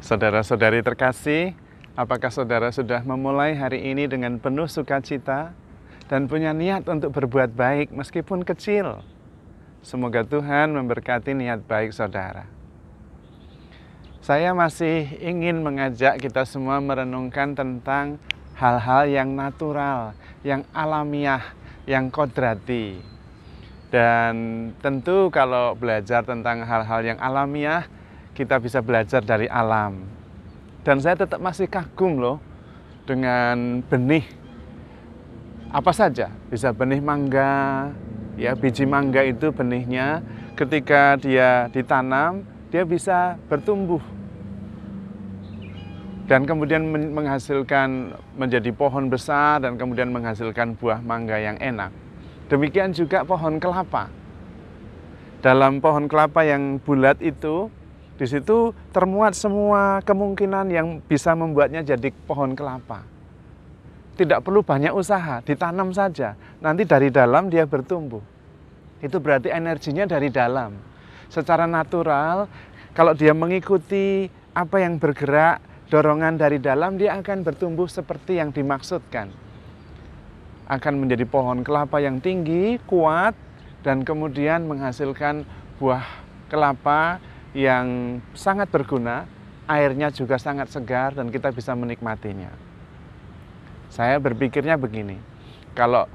Saudara-saudari terkasih, apakah saudara sudah memulai hari ini dengan penuh sukacita dan punya niat untuk berbuat baik meskipun kecil? Semoga Tuhan memberkati niat baik saudara. Saya masih ingin mengajak kita semua merenungkan tentang hal-hal yang natural, yang alamiah, yang kodrati. Dan tentu kalau belajar tentang hal-hal yang alamiah, kita bisa belajar dari alam. Dan saya tetap masih kagum loh dengan benih. Apa saja, bisa benih mangga, ya biji mangga itu benihnya ketika dia ditanam, dia bisa bertumbuh. Dan kemudian menghasilkan menjadi pohon besar dan kemudian menghasilkan buah mangga yang enak. Demikian juga pohon kelapa. Dalam pohon kelapa yang bulat itu, di situ termuat semua kemungkinan yang bisa membuatnya jadi pohon kelapa. Tidak perlu banyak usaha, ditanam saja. Nanti dari dalam dia bertumbuh. Itu berarti energinya dari dalam. Secara natural, kalau dia mengikuti apa yang bergerak, dorongan dari dalam, dia akan bertumbuh seperti yang dimaksudkan. Akan menjadi pohon kelapa yang tinggi, kuat, dan kemudian menghasilkan buah kelapa yang sangat berguna, airnya juga sangat segar dan kita bisa menikmatinya. Saya berpikirnya begini, kalau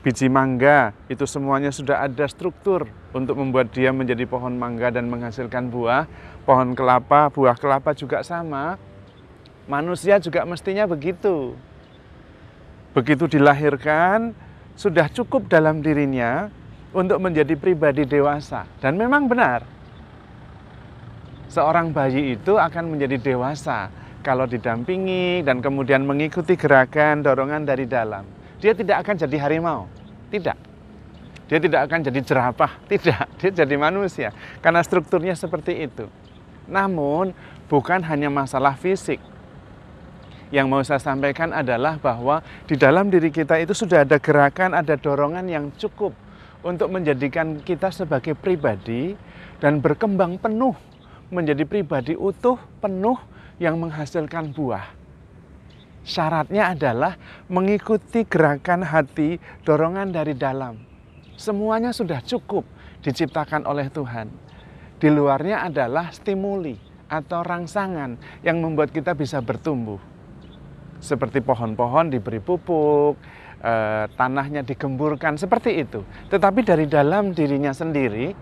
biji mangga itu semuanya sudah ada struktur untuk membuat dia menjadi pohon mangga dan menghasilkan buah, pohon kelapa, buah kelapa juga sama, manusia juga mestinya begitu. Begitu dilahirkan, sudah cukup dalam dirinya untuk menjadi pribadi dewasa. Dan memang benar, seorang bayi itu akan menjadi dewasa kalau didampingi dan kemudian mengikuti gerakan dorongan dari dalam. Dia tidak akan jadi harimau, tidak. Dia tidak akan jadi jerapah, tidak. Dia jadi manusia, karena strukturnya seperti itu. Namun, bukan hanya masalah fisik. Yang mau saya sampaikan adalah bahwa di dalam diri kita itu sudah ada gerakan, ada dorongan yang cukup untuk menjadikan kita sebagai pribadi dan berkembang penuh menjadi pribadi utuh, penuh yang menghasilkan buah. Syaratnya adalah mengikuti gerakan hati, dorongan dari dalam. Semuanya sudah cukup diciptakan oleh Tuhan. Di luarnya adalah stimuli atau rangsangan yang membuat kita bisa bertumbuh. Seperti pohon-pohon diberi pupuk, tanahnya digemburkan, seperti itu. Tetapi dari dalam dirinya sendiri,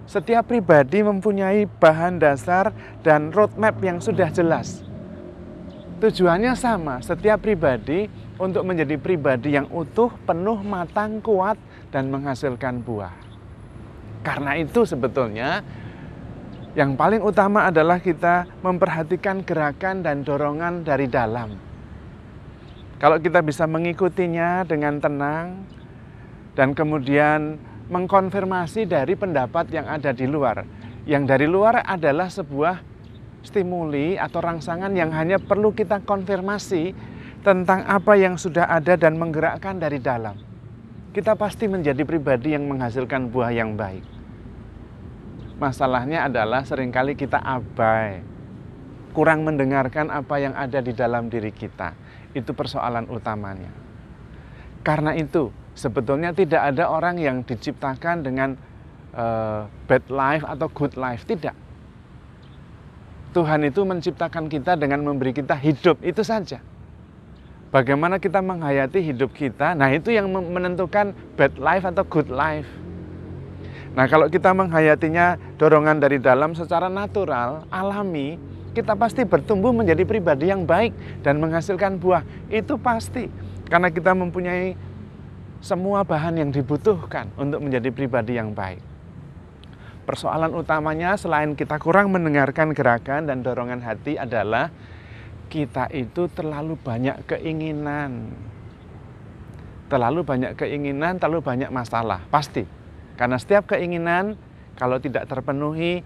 setiap pribadi mempunyai bahan dasar dan roadmap yang sudah jelas. Tujuannya sama, setiap pribadi untuk menjadi pribadi yang utuh, penuh, matang, kuat, dan menghasilkan buah. Karena itu sebetulnya yang paling utama adalah kita memperhatikan gerakan dan dorongan dari dalam. Kalau kita bisa mengikutinya dengan tenang dan kemudian mengkonfirmasi dari pendapat yang ada di luar. Yang dari luar adalah sebuah stimuli atau rangsangan yang hanya perlu kita konfirmasi tentang apa yang sudah ada dan menggerakkan dari dalam. Kita pasti menjadi pribadi yang menghasilkan buah yang baik. Masalahnya adalah seringkali kita abai, kurang mendengarkan apa yang ada di dalam diri kita. Itu persoalan utamanya. Karena itu, sebetulnya tidak ada orang yang diciptakan dengan bad life atau good life. Tidak. Tuhan itu menciptakan kita dengan memberi kita hidup, itu saja. Bagaimana kita menghayati hidup kita, nah itu yang menentukan bad life atau good life. Nah kalau kita menghayatinya dorongan dari dalam secara natural, alami, kita pasti bertumbuh menjadi pribadi yang baik dan menghasilkan buah. Itu pasti. Karena kita mempunyai semua bahan yang dibutuhkan untuk menjadi pribadi yang baik. Persoalan utamanya selain kita kurang mendengarkan gerakan dan dorongan hati adalah kita itu terlalu banyak keinginan. Terlalu banyak keinginan, terlalu banyak masalah. Pasti. Karena setiap keinginan kalau tidak terpenuhi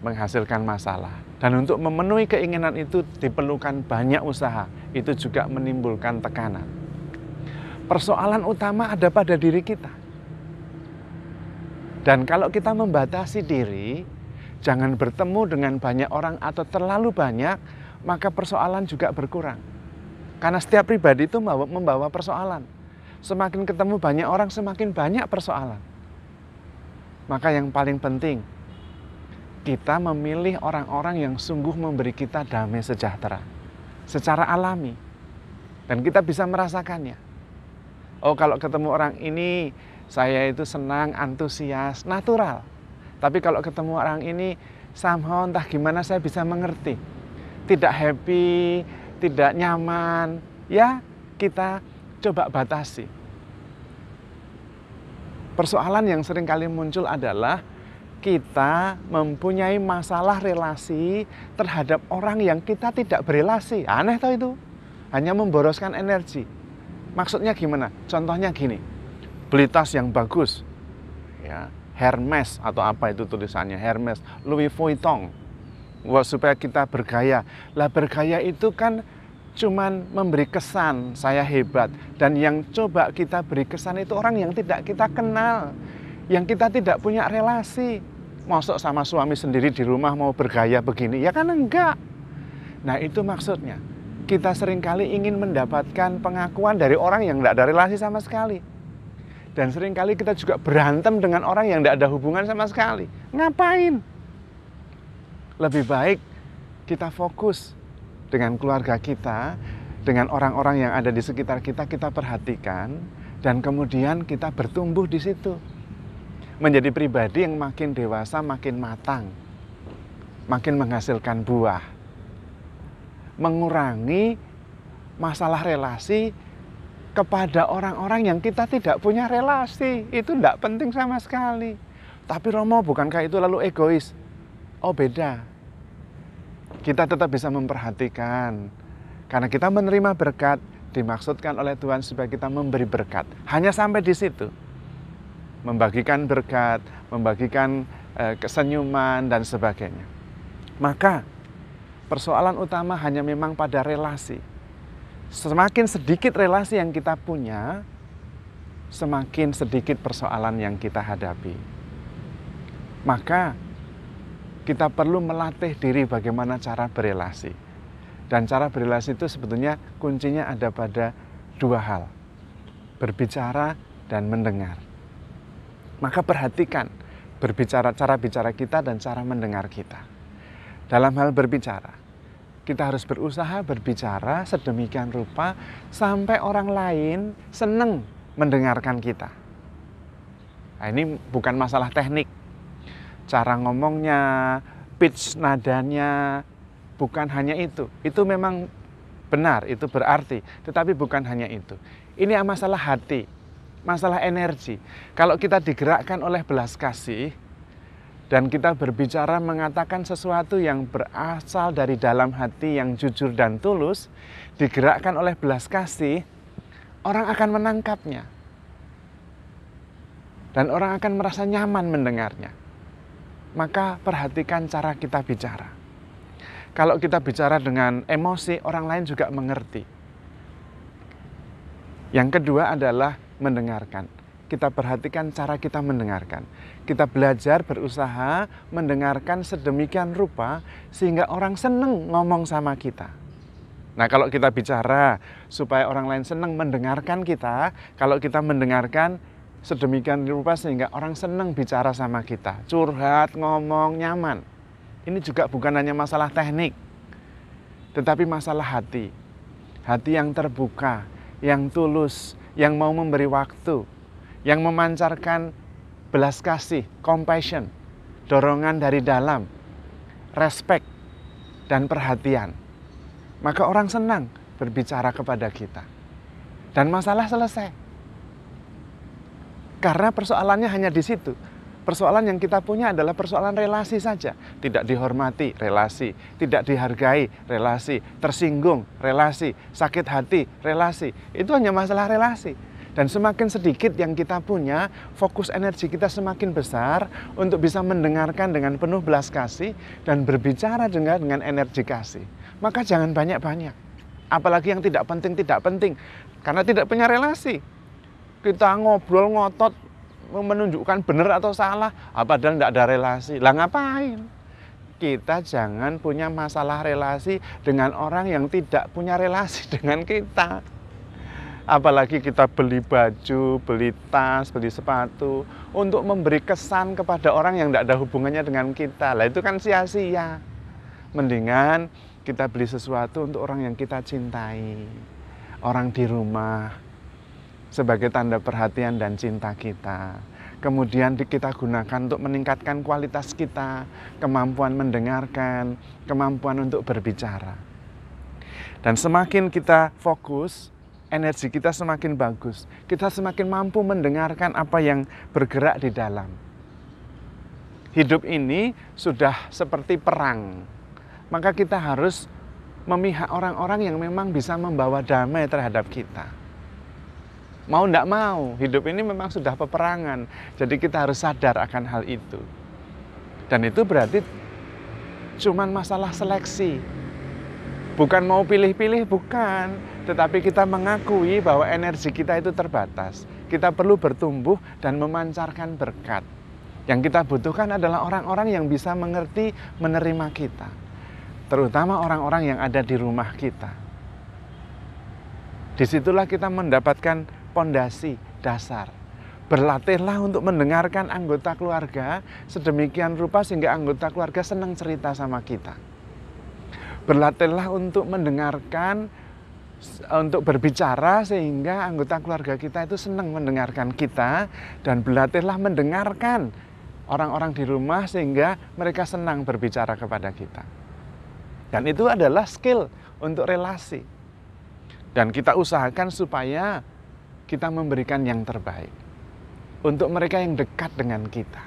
menghasilkan masalah. Dan untuk memenuhi keinginan itu diperlukan banyak usaha. Itu juga menimbulkan tekanan. Persoalan utama ada pada diri kita. Dan kalau kita membatasi diri, jangan bertemu dengan banyak orang atau terlalu banyak, maka persoalan juga berkurang. Karena setiap pribadi itu membawa persoalan. Semakin ketemu banyak orang, semakin banyak persoalan. Maka yang paling penting, kita memilih orang-orang yang sungguh memberi kita damai sejahtera secara alami. Dan kita bisa merasakannya. Oh, kalau ketemu orang ini, saya itu senang, antusias, natural. Tapi kalau ketemu orang ini, somehow entah gimana saya bisa mengerti. Tidak happy, tidak nyaman, ya kita coba batasi. Persoalan yang sering kali muncul adalah kita mempunyai masalah relasi terhadap orang yang kita tidak berelasi. Aneh toh itu, hanya memboroskan energi. Maksudnya gimana? Contohnya gini, beli tas yang bagus, ya, Hermes atau apa itu tulisannya, Hermes, Louis Vuitton, wah, supaya kita bergaya. Lah bergaya itu kan cuman memberi kesan saya hebat, dan yang coba kita beri kesan itu orang yang tidak kita kenal, yang kita tidak punya relasi. Masuk sama suami sendiri di rumah mau bergaya begini, ya kan enggak. Nah itu maksudnya, kita seringkali ingin mendapatkan pengakuan dari orang yang tidak ada relasi sama sekali. Dan seringkali kita juga berantem dengan orang yang tidak ada hubungan sama sekali. Ngapain? Lebih baik kita fokus dengan keluarga kita, dengan orang-orang yang ada di sekitar kita, kita perhatikan, dan kemudian kita bertumbuh di situ. Menjadi pribadi yang makin dewasa, makin matang, makin menghasilkan buah. Mengurangi masalah relasi kepada orang-orang yang kita tidak punya relasi. Itu tidak penting sama sekali. Tapi Romo, bukankah itu lalu egois? Oh beda. Kita tetap bisa memperhatikan. Karena kita menerima berkat, dimaksudkan oleh Tuhan supaya kita memberi berkat. Hanya sampai di situ. Membagikan berkat, membagikan kesenyuman dan sebagainya. Maka persoalan utama hanya memang pada relasi. Semakin sedikit relasi yang kita punya, semakin sedikit persoalan yang kita hadapi. Maka kita perlu melatih diri bagaimana cara berelasi. Dan cara berelasi itu sebetulnya kuncinya ada pada dua hal. Berbicara dan mendengar. Maka perhatikan cara bicara kita dan cara mendengar kita. Dalam hal berbicara, kita harus berusaha berbicara sedemikian rupa sampai orang lain senang mendengarkan kita. Nah, ini bukan masalah teknik. Cara ngomongnya, pitch nadanya, bukan hanya itu. Itu memang benar, itu berarti. Tetapi bukan hanya itu. Ini masalah hati, masalah energi. Kalau kita digerakkan oleh belas kasih, dan kita berbicara mengatakan sesuatu yang berasal dari dalam hati yang jujur dan tulus, digerakkan oleh belas kasih, orang akan menangkapnya. Dan orang akan merasa nyaman mendengarnya. Maka perhatikan cara kita bicara. Kalau kita bicara dengan emosi, orang lain juga mengerti. Yang kedua adalah mendengarkan. Kita perhatikan cara kita mendengarkan. Kita belajar berusaha mendengarkan sedemikian rupa sehingga orang senang ngomong sama kita. Nah, kalau kita bicara supaya orang lain senang mendengarkan kita, kalau kita mendengarkan sedemikian rupa sehingga orang senang bicara sama kita, curhat, ngomong, nyaman. Ini juga bukan hanya masalah teknik, tetapi masalah hati. Hati yang terbuka, yang tulus, yang mau memberi waktu, yang memancarkan belas kasih, compassion, dorongan dari dalam, respect, dan perhatian. Maka orang senang berbicara kepada kita. Dan masalah selesai. Karena persoalannya hanya di situ. Persoalan yang kita punya adalah persoalan relasi saja. Tidak dihormati, relasi. Tidak dihargai, relasi. Tersinggung, relasi. Sakit hati, relasi. Itu hanya masalah relasi. Dan semakin sedikit yang kita punya, fokus energi kita semakin besar untuk bisa mendengarkan dengan penuh belas kasih dan berbicara dengan energi kasih. Maka jangan banyak-banyak. Apalagi yang tidak penting. Karena tidak punya relasi. Kita ngobrol ngotot menunjukkan benar atau salah, padahal tidak ada relasi. Lah ngapain? kita jangan punya masalah relasi dengan orang yang tidak punya relasi dengan kita. Apalagi kita beli baju, beli tas, beli sepatu untuk memberi kesan kepada orang yang tidak ada hubungannya dengan kita. Lah itu kan sia-sia. Mendingan kita beli sesuatu untuk orang yang kita cintai, orang di rumah, sebagai tanda perhatian dan cinta kita. Kemudian kita gunakan untuk meningkatkan kualitas kita, kemampuan mendengarkan, kemampuan untuk berbicara. Dan semakin kita fokus, energi kita semakin bagus. Kita semakin mampu mendengarkan apa yang bergerak di dalam. Hidup ini sudah seperti perang. Maka kita harus memihak orang-orang yang memang bisa membawa damai terhadap kita. Mau tidak mau, hidup ini memang sudah peperangan. Jadi kita harus sadar akan hal itu. Dan itu berarti cuman masalah seleksi. Bukan mau pilih-pilih, bukan. Tetapi kita mengakui bahwa energi kita itu terbatas. Kita perlu bertumbuh dan memancarkan berkat. Yang kita butuhkan adalah orang-orang yang bisa mengerti, menerima kita. Terutama orang-orang yang ada di rumah kita. Disitulah kita mendapatkan pondasi dasar. Berlatihlah untuk mendengarkan anggota keluarga sedemikian rupa sehingga anggota keluarga senang cerita sama kita. Berlatihlah untuk mendengarkan, untuk berbicara sehingga anggota keluarga kita itu senang mendengarkan kita. Dan berlatihlah mendengarkan orang-orang di rumah sehingga mereka senang berbicara kepada kita. Dan itu adalah skill untuk relasi. Dan kita usahakan supaya kita memberikan yang terbaik untuk mereka yang dekat dengan kita.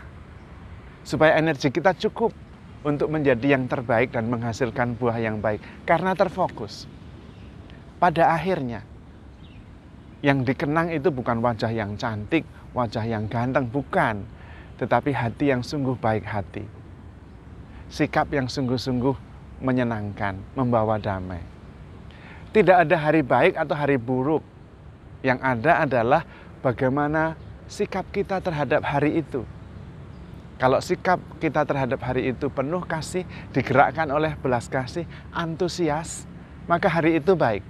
Supaya energi kita cukup untuk menjadi yang terbaik dan menghasilkan buah yang baik. Karena terfokus. Pada akhirnya, yang dikenang itu bukan wajah yang cantik, wajah yang ganteng, bukan. Tetapi hati yang sungguh baik hati. Sikap yang sungguh-sungguh menyenangkan, membawa damai. Tidak ada hari baik atau hari buruk. Yang ada adalah bagaimana sikap kita terhadap hari itu. Kalau sikap kita terhadap hari itu penuh kasih, digerakkan oleh belas kasih, antusias, maka hari itu baik.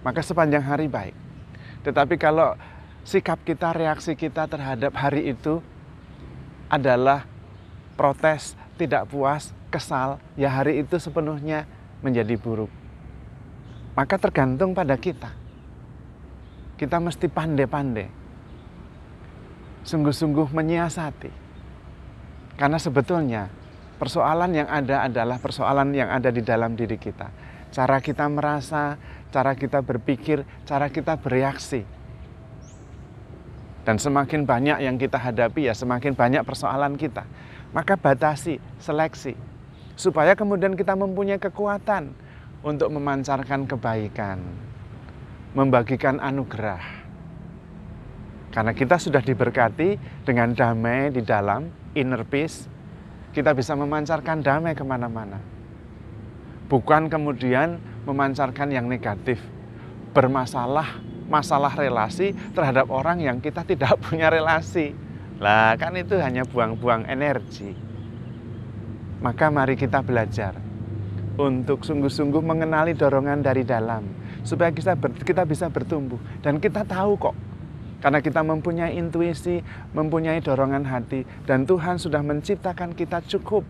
Maka sepanjang hari baik. Tetapi kalau sikap kita, reaksi kita terhadap hari itu adalah protes, tidak puas, kesal, ya hari itu sepenuhnya menjadi buruk. Maka tergantung pada kita. Kita mesti pandai-pandai, sungguh-sungguh menyiasati. Karena sebetulnya persoalan yang ada adalah persoalan yang ada di dalam diri kita. Cara kita merasa, cara kita berpikir, cara kita bereaksi. Dan semakin banyak yang kita hadapi ya semakin banyak persoalan kita. Maka batasi, seleksi. Supaya kemudian kita mempunyai kekuatan untuk memancarkan kebaikan. Membagikan anugerah. Karena kita sudah diberkati dengan damai di dalam, inner peace, kita bisa memancarkan damai kemana-mana. Bukan kemudian memancarkan yang negatif, bermasalah, masalah relasi terhadap orang yang kita tidak punya relasi. Lah kan itu hanya buang-buang energi. Maka mari kita belajar untuk sungguh-sungguh mengenali dorongan dari dalam. Supaya kita bisa bertumbuh. Dan kita tahu kok. Karena kita mempunyai intuisi, mempunyai dorongan hati. Dan Tuhan sudah menciptakan kita cukup.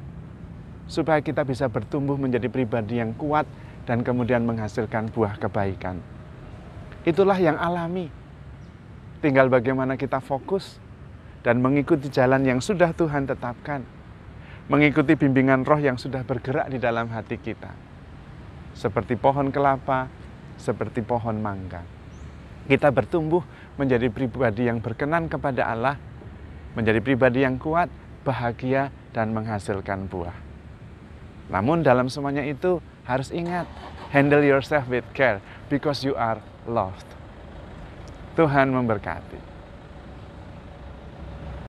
Supaya kita bisa bertumbuh menjadi pribadi yang kuat. Dan kemudian menghasilkan buah kebaikan. Itulah yang alami. Tinggal bagaimana kita fokus. Dan mengikuti jalan yang sudah Tuhan tetapkan. Mengikuti bimbingan roh yang sudah bergerak di dalam hati kita. Seperti pohon kelapa, seperti pohon mangga. Kita bertumbuh menjadi pribadi yang berkenan kepada Allah, menjadi pribadi yang kuat, bahagia, dan menghasilkan buah. Namun dalam semuanya itu harus ingat, handle yourself with care because you are loved. Tuhan memberkati.